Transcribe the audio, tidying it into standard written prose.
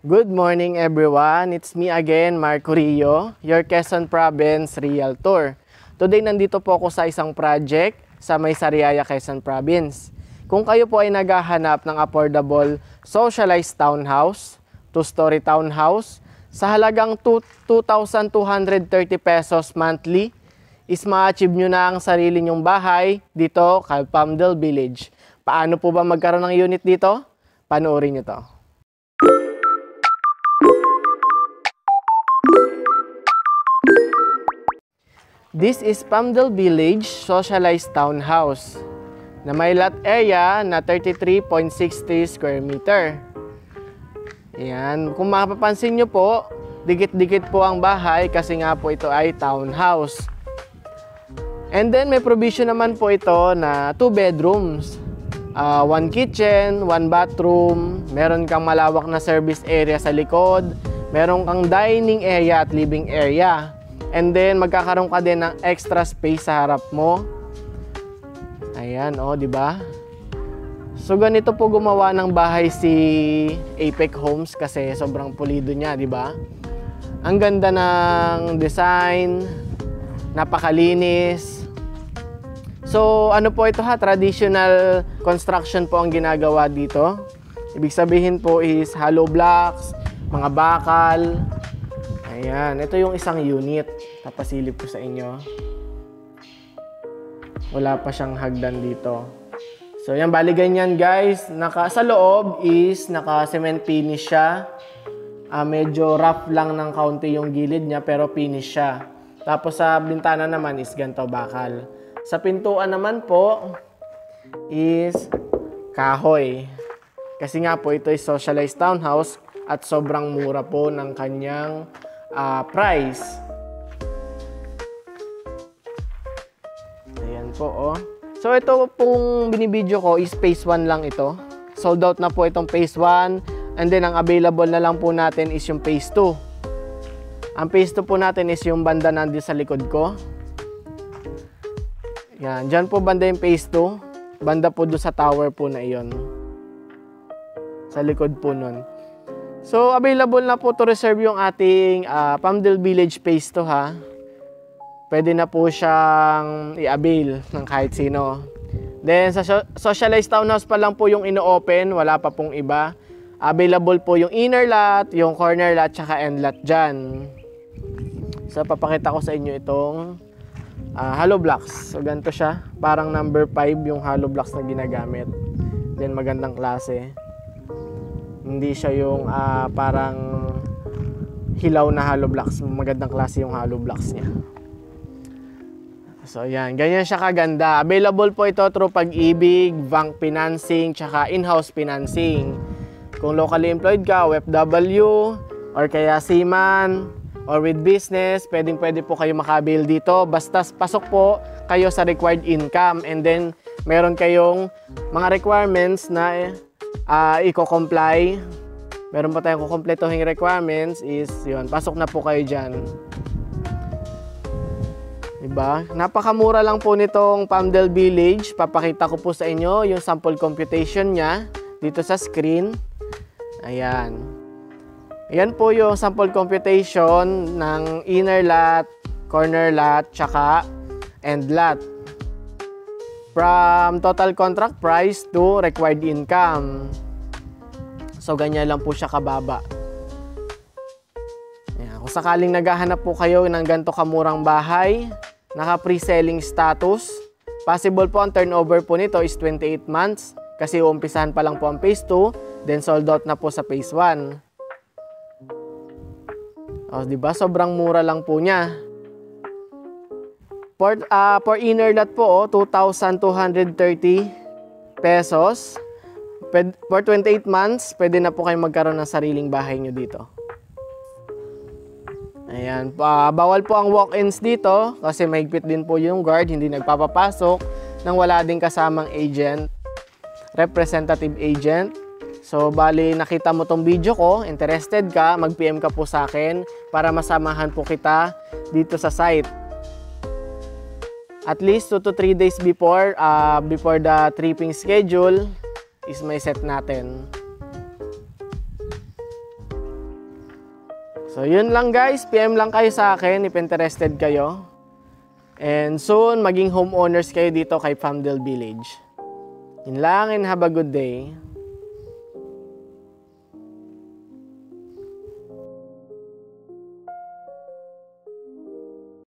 Good morning everyone, it's me again, Marco Rio, your Quezon Province Realtor. Today nandito po ako sa isang project sa may Sariaya, Quezon Province. Kung kayo po ay naghahanap ng affordable socialized townhouse, 2-story townhouse, sa halagang 2,230 pesos monthly, is ma-achieve nyo na ang sarili nyong bahay dito kay Palmdale Village. Paano po ba magkaroon ng unit dito? Panoorin nyo to. This is Palmdale Village Socialized Townhouse na may lot area na 33.60 square meter. Ayan. Kung mapapansin nyo po, dikit-dikit po ang bahay kasi nga po ito ay townhouse. And then may provision naman po ito na 2 bedrooms. 1 kitchen, 1 bathroom, meron kang malawak na service area sa likod, meron kang dining area at living area. And then, magkakaroon ka din ng extra space sa harap mo. Ayan, oh, di ba? So, ganito po gumawa ng bahay si Apex Homes kasi sobrang pulido niya, di ba? Ang ganda ng design, napakalinis. So, ano po ito ha? Traditional construction po ang ginagawa dito. Ibig sabihin po is hollow blocks, mga bakal. Ayan, ito yung isang unit. Tapasilip ko sa inyo. Wala pa siyang hagdan dito. So, yan, bali ganyan guys. Sa loob is naka-cement finish siya. Medyo rough lang ng kaunti yung gilid niya pero finish siya. Tapos sa bintana naman is ganito bakal. Sa pintuan naman po is kahoy. Kasi nga po ito is socialized townhouse at sobrang mura po ng kanyang price. Ayan po, oh. So, ito pong binibidyo ko is phase 1 lang ito. Sold out na po itong phase 1. And then, ang available na lang po natin is yung phase 2. Ang phase 2 po natin is yung banda nandito sa likod ko. Yan. Diyan po banda yung phase 2. Banda po doon sa tower po na iyon. Sa likod po nun. So, available na po to reserve yung ating Palmdale Village Phase 2 ha. Pwede na po siyang i-avail ng kahit sino. Then, sa socialized townhouse pa lang po yung ino-open, wala pa pong iba. Available po yung inner lot, yung corner lot, tsaka end lot dyan. So, papakita ko sa inyo itong hollow blocks. So, ganito siya. Parang number 5 yung hollow blocks na ginagamit. Then, magandang klase. Hindi siya yung parang hilaw na hollow blocks. Magandang klase yung hollow blocks niya. So, yan. Ganyan siya kaganda. Available po ito through Pag-ibig, bank financing, tsaka in-house financing. Kung locally employed ka, OFW, or kaya seaman, or with business, pwede po kayo makabil dito. Basta pasok po kayo sa required income. And then, meron kayong mga requirements na i-comply. Meron pa tayong kukumpletohing requirements is yun, pasok na po kayo dyan. Diba? Napakamura lang po nitong Palmdale Village. Papakita ko po sa inyo yung sample computation niya dito sa screen. Ayan. Ayan po yung sample computation ng inner lot, corner lot, tsaka end lot. From total contract price to required income. So, ganyan lang po siya kababa. Ayan. Kung sakaling naghahanap po kayo ng ganito kamurang bahay, naka pre-selling status, possible po ang turnover po nito is 28 months kasi uumpisahan pa lang po ang phase 2, then sold out na po sa phase 1. O, diba? Sobrang mura lang po niya. For inner lot po, 2,230 pesos. For 28 months, pwede na po kayo magkaroon ng sariling bahay nyo dito. Ayan. Bawal po ang walk-ins dito kasi mahigpit din po yung guard. Hindi nagpapapasok nang wala din kasamang agent, representative agent. So, bali nakita mo tong video ko, interested ka, mag-PM ka po sa akin para masamahan po kita dito sa site. At least 2 to 3 days before the tripping schedule is may set natin. So yun lang guys, PM lang kayo sa akin if interested kayo. And soon, maging homeowners kayo dito kay Palmdale Village. Yun lang and have a good day.